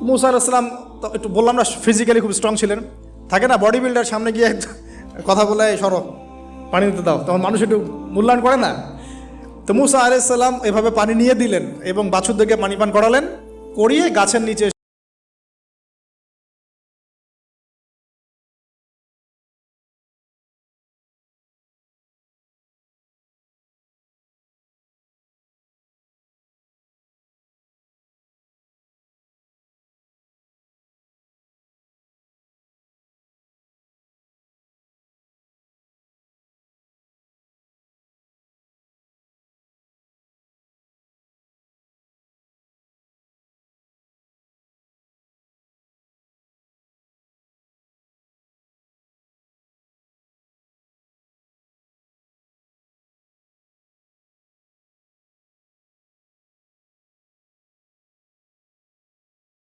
মুসা আলাইহিস সালাম তো একটু বললাম না ফিজিক্যালি খুব স্ট্রং ছিলেন, থাকে না বডি বিল্ডার সামনে গিয়ে কথা বলে সরো পানি দিতে দাও, তখন মানুষ একটু মূল্যায়ন করে না। তো মুসা আলাইহিস সালাম এভাবে পানি নিয়ে দিলেন এবং বাছুরদেরকে পানি পান করালেন, করিয়ে গাছের নিচে